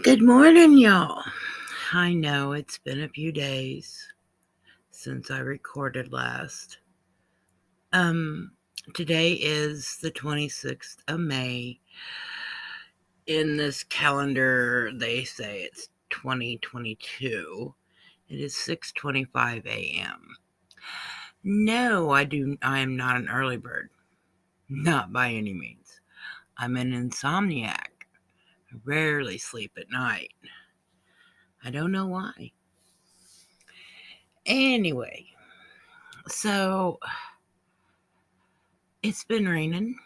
Good morning, y'all. I know it's been a few days since I recorded last. Um, Today is the 26th of May. In this calendar, they say it's 2022. It is 6:25 a.m. No, I am not an early bird. Not by any means. I'm an insomniac. I rarely sleep at night. I don't know why. Anyway, so it's been raining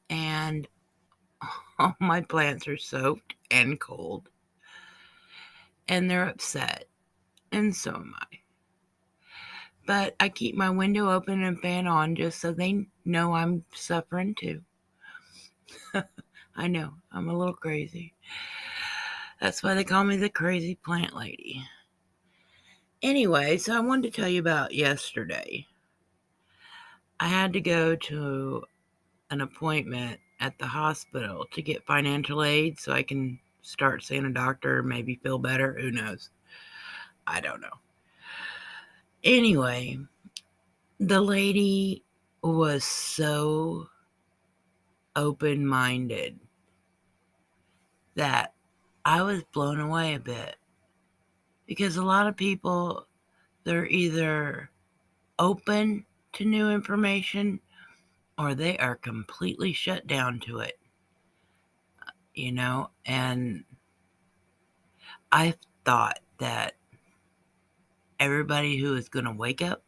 and all my plants are soaked and cold and they're upset, and so am I. But I keep my window open and fan on just so they know I'm suffering too. I know, I'm a little crazy. That's why they call me the crazy plant lady. Anyway, so I wanted to tell you about yesterday. I had to go to an appointment at the hospital to get financial aid so I can start seeing a doctor, maybe feel better. Who knows? I don't know. Anyway, the lady was so open-minded that I was blown away a bit, because a lot of people, they're either open to new information or they are completely shut down to it, and I thought that everybody who is going to wake up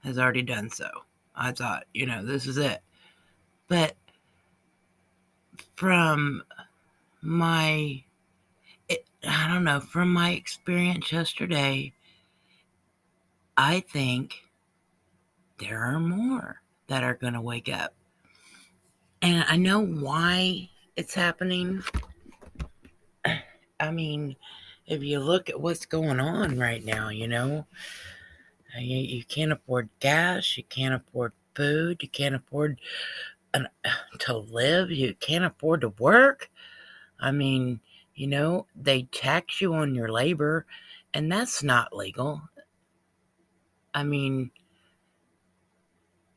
has already done so. I thought, this is it. But from my from my experience yesterday, I think there are more that are going to wake up. And I know why it's happening. I mean, if you look at what's going on right now, you can't afford gas, you can't afford food, you can't afford to live, you can't afford to work. I mean, they tax you on your labor, and that's not legal. I mean,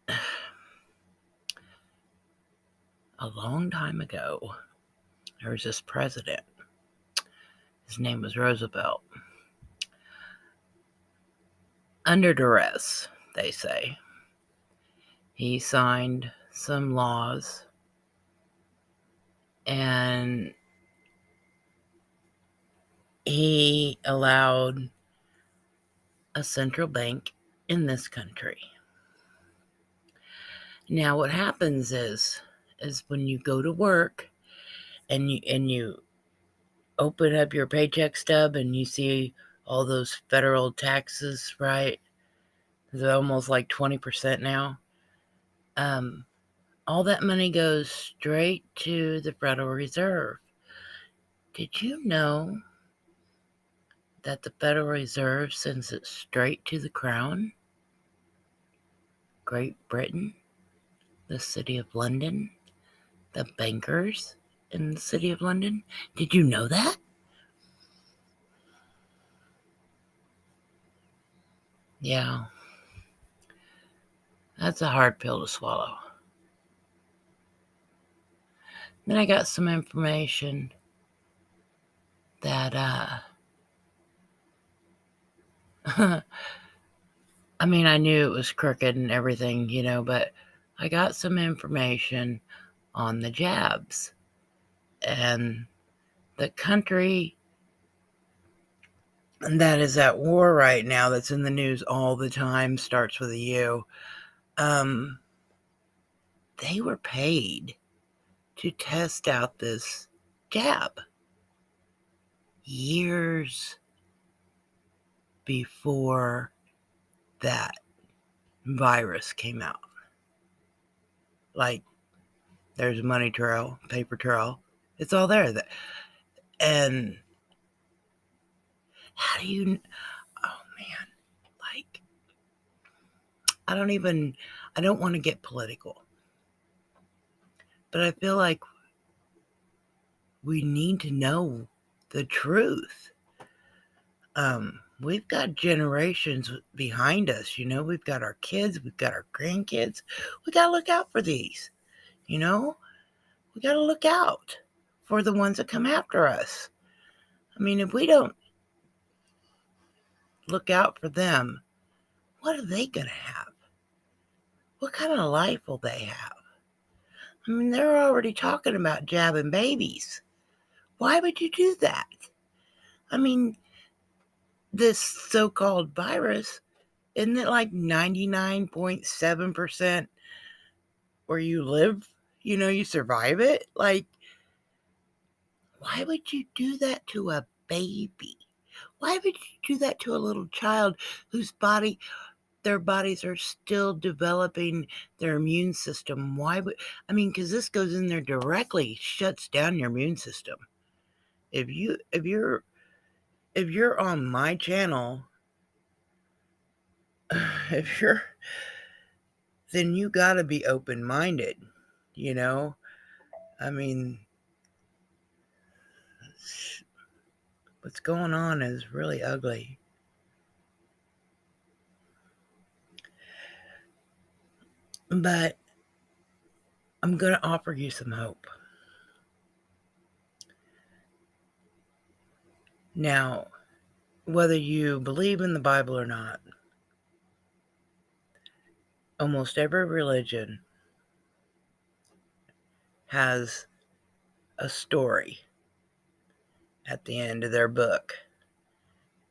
a long time ago, there was this president. His name was Roosevelt. Under duress, they say, he signed some laws and he allowed a central bank in this country. Now, what happens is when you go to work and you open up your paycheck stub and you see all those federal taxes, right? They're almost like 20% now. All that money goes straight to the Federal Reserve. Did you know that the Federal Reserve sends it straight to the Crown? Great Britain, the City of London, the bankers in the City of London. Did you know that? Yeah. That's a hard pill to swallow. Then I got some information that, I mean, I knew it was crooked and everything, but I got some information on the jabs. And the country that is at war right now, that's in the news all the time, starts with a U. They were paid to test out this jab years before that virus came out. Like, there's a money trail, paper trail. It's all there. And how do you... Oh, man. Like, I don't want to get political. But I feel like we need to know the truth. We've got generations behind us, we've got our kids, we've got our grandkids. We got to look out for these, we got to look out for the ones that come after us. I mean, if we don't look out for them, what are they going to have? What kind of life will they have? I mean, they're already talking about jabbing babies. Why would you do that? I mean, this so-called virus, isn't it like 99.7% where you live, you survive it? Like, why would you do that to a baby? Why would you do that to a little child whose their bodies are still developing their immune system? Because this goes in there directly, shuts down your immune system. If you're on my channel, then you gotta be open-minded, I mean, what's going on is really ugly. But I'm going to offer you some hope. Now, whether you believe in the Bible or not, almost every religion has a story at the end of their book.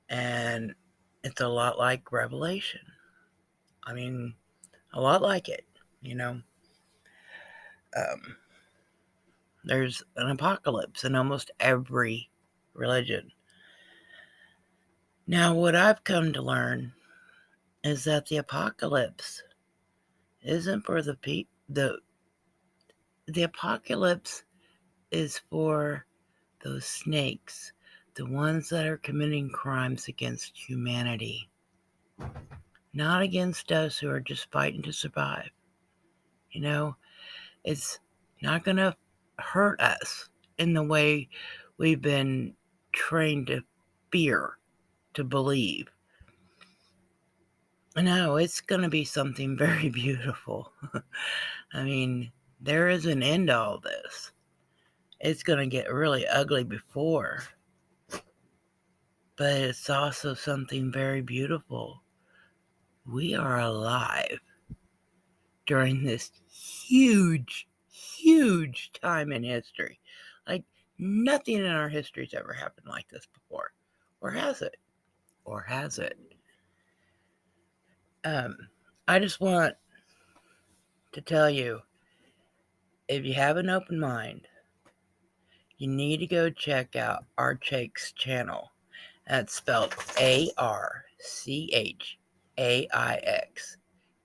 And it's a lot like Revelation. I mean, a lot like it, There's an apocalypse in almost every religion. Now, what I've come to learn is that the apocalypse isn't for the people. The apocalypse is for those snakes, the ones that are committing crimes against humanity, not against us who are just fighting to survive. It's not going to hurt us in the way we've been trained to fear, to believe. No, it's going to be something very beautiful. I mean, there is an end to all this. It's going to get really ugly before, but it's also something very beautiful. We are alive during this huge, huge time in history. Like, nothing in our history's ever happened like this before. Or has it? I just want to tell you, if you have an open mind, you need to go check out Archaix channel. That's spelled Archaix.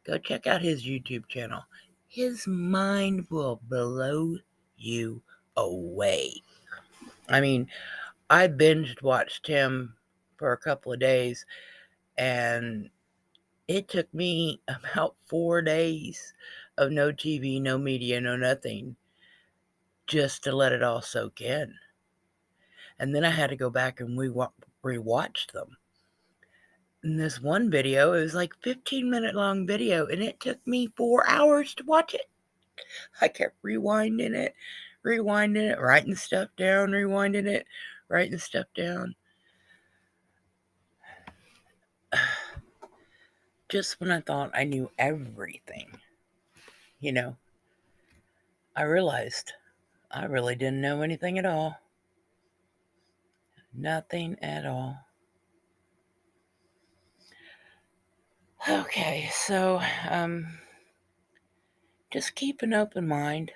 Go check out his YouTube channel. His mind will blow you away. I mean, I binged watched him for a couple of days, and it took me about 4 days of no TV, no media, no nothing, just to let it all soak in. And then I had to go back and rewatch them. In this one video, it was like 15-minute long video, and it took me 4 hours to watch it. I kept rewinding it, writing stuff down, rewinding it, writing stuff down. Just when I thought I knew everything, I realized I really didn't know anything at all. Nothing at all. Okay, so, just keep an open mind.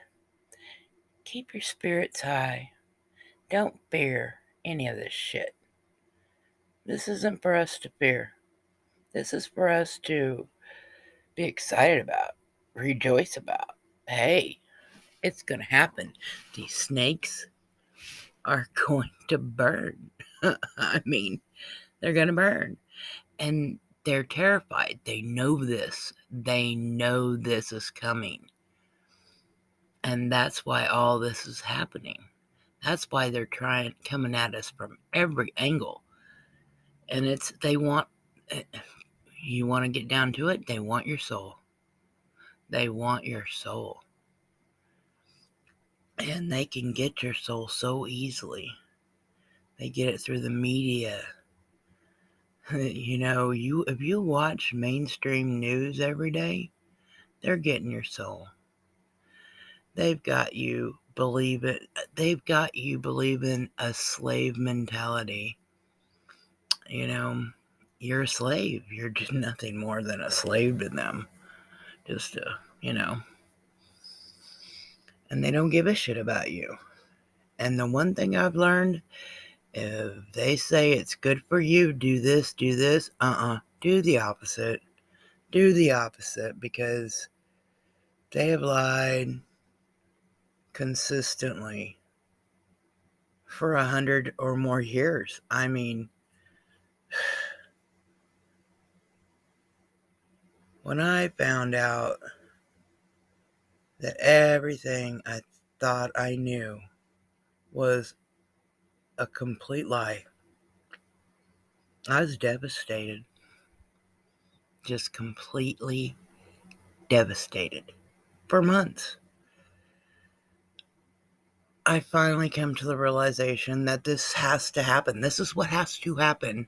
Keep your spirits high. Don't fear any of this shit. This isn't for us to fear. This is for us to be excited about, rejoice about. Hey, it's going to happen. These snakes are going to burn. I mean, they're going to burn. And they're terrified. They know this. They know this is coming. And that's why all this is happening. That's why they're coming at us from every angle. And they want, you want to get down to it, they want your soul. They want your soul. And they can get your soul so easily. They get it through the media. If you watch mainstream news every day, they're getting your soul. They've got you believing a slave mentality. You're a slave. You're just nothing more than a slave to them. Just and they don't give a shit about you. And the one thing I've learned, if they say it's good for you, do this, do the opposite. Do the opposite, because they have lied consistently for 100 or more years. I mean, when I found out that everything I thought I knew was a complete lie, I was devastated. Just completely devastated. For months. I finally came to the realization that this has to happen. This is what has to happen.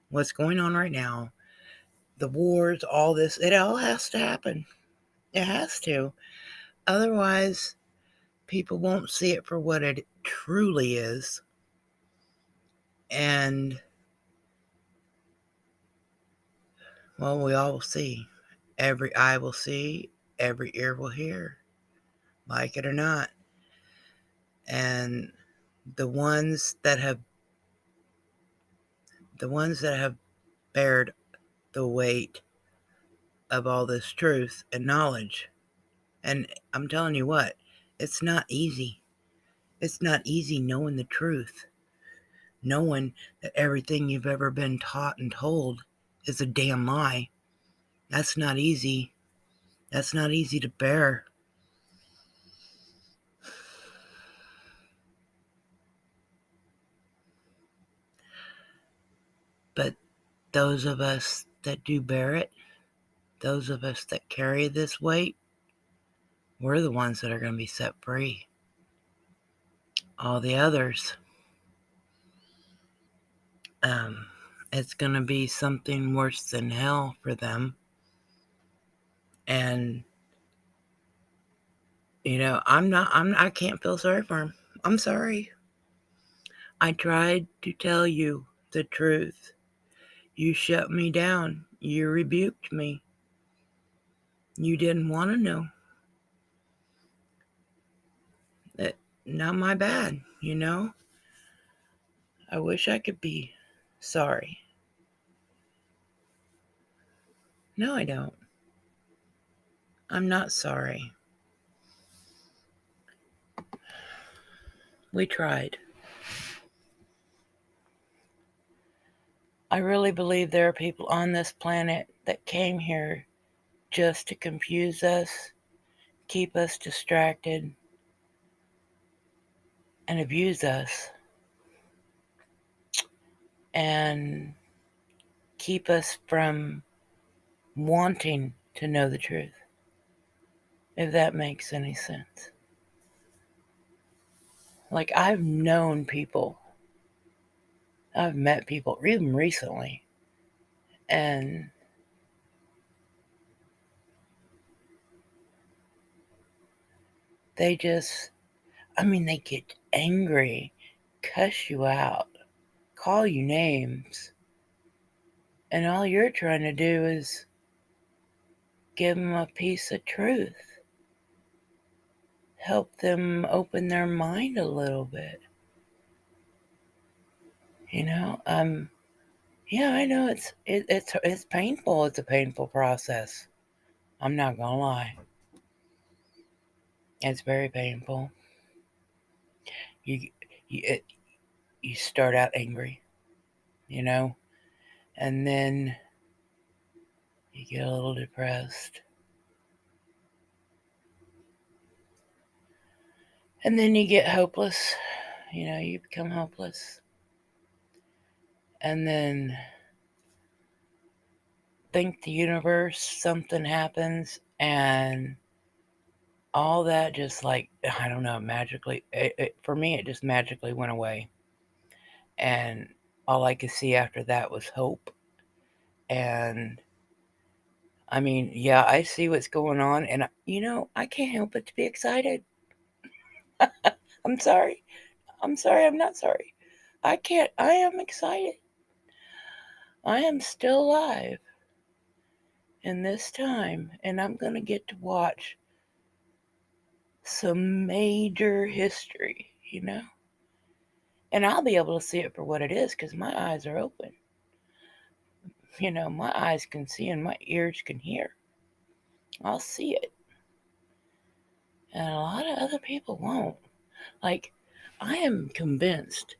What's going on right now, the wars, all this, it all has to happen. It has to. Otherwise, people won't see it for what it truly is. And, well, we all will see. Every eye will see, every ear will hear, like it or not. And the ones that have bared the weight of all this truth and knowledge. And I'm telling you what, it's not easy. It's not easy knowing the truth. Knowing that everything you've ever been taught and told is a damn lie. That's not easy. That's not easy to bear. But those of us that do bear it, those of us that carry this weight, we're the ones that are going to be set free. All the others, it's going to be something worse than hell for them. And, I can't feel sorry for him. I'm sorry. I tried to tell you the truth. You shut me down. You rebuked me. You didn't want to know. Not my bad, I wish I could be sorry. No, I don't. I'm not sorry. We tried. I really believe there are people on this planet that came here just to confuse us, keep us distracted, and abuse us, and keep us from wanting to know the truth, if that makes any sense. Like, I've known people, I've met people, even recently, and they they get angry, cuss you out, call you names, and all you're trying to do is give them a piece of truth. Help them open their mind a little bit. Yeah, I know it's painful. It's a painful process. I'm not gonna lie. It's very painful. You you you start out angry, and then you get a little depressed. And then you get hopeless. You become hopeless. And then think the universe, something happens, and all that just I don't know, magically, for me, it just magically went away. And all I could see after that was hope. And I mean, yeah, I see what's going on, and I can't help but to be excited. I'm sorry. I'm not sorry. I can't. I am excited. I am still alive in this time, and I'm going to get to watch some major history, And I'll be able to see it for what it is because my eyes are open. My eyes can see and my ears can hear. I'll see it. And a lot of other people won't. I am convinced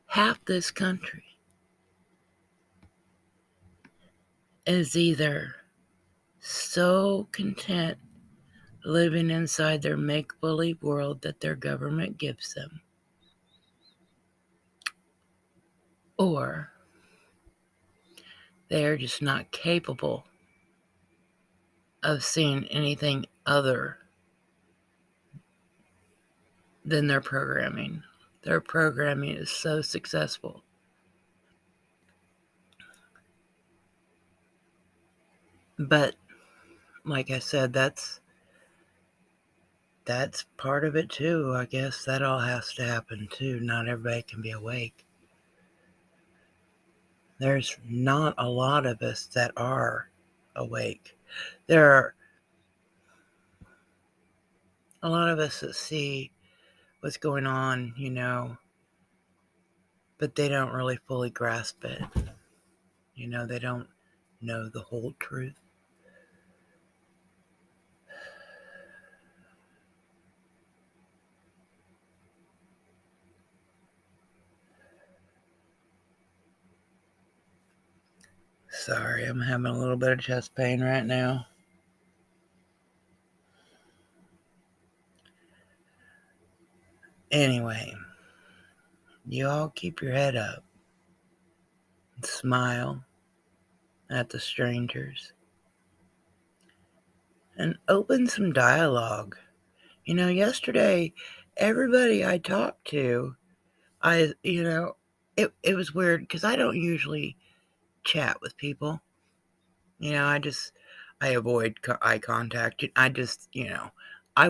half this country is either so content living inside their make-believe world that their government gives them, or they are just not capable of seeing anything other than their programming. Their programming is so successful. But like I said, that's part of it too. I guess that all has to happen too. Not everybody can be awake. There's not a lot of us that are awake. There are a lot of us that see what's going on, but they don't really fully grasp it. They don't know the whole truth. Sorry, I'm having a little bit of chest pain right now. Anyway, you all keep your head up and smile at the strangers and open some dialogue. Yesterday, everybody I talked to, it was weird because I don't usually chat with people. I avoid eye contact. I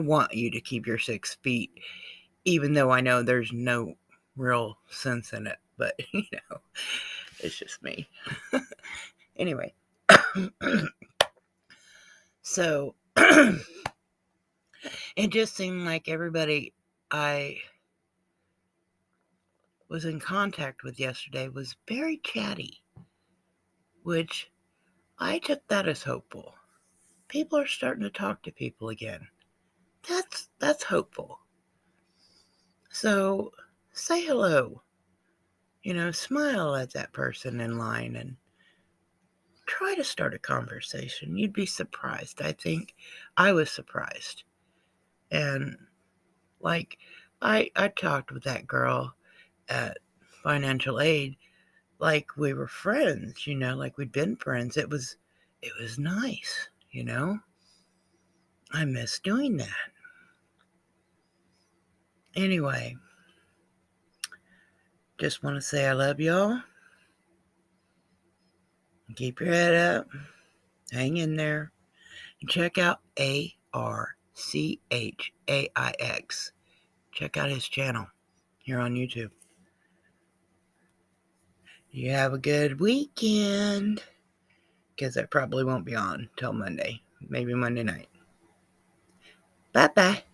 want you to keep your 6 feet, even though I know there's no real sense in it. But, it's just me. Anyway, so it just seemed like everybody I was in contact with yesterday was very chatty, which I took that as hopeful. People are starting to talk to people again. That's hopeful. So say hello. Smile at that person in line and try to start a conversation. You'd be surprised. I think I was surprised. And I talked with that girl at financial aid like we were friends, like we'd been friends. It was nice, I miss doing that. Anyway, just want to say I love y'all. Keep your head up. Hang in there. And check out ARCHAIX. Check out his channel here on YouTube. You have a good weekend. Because I probably won't be on till Monday. Maybe Monday night. Bye-bye.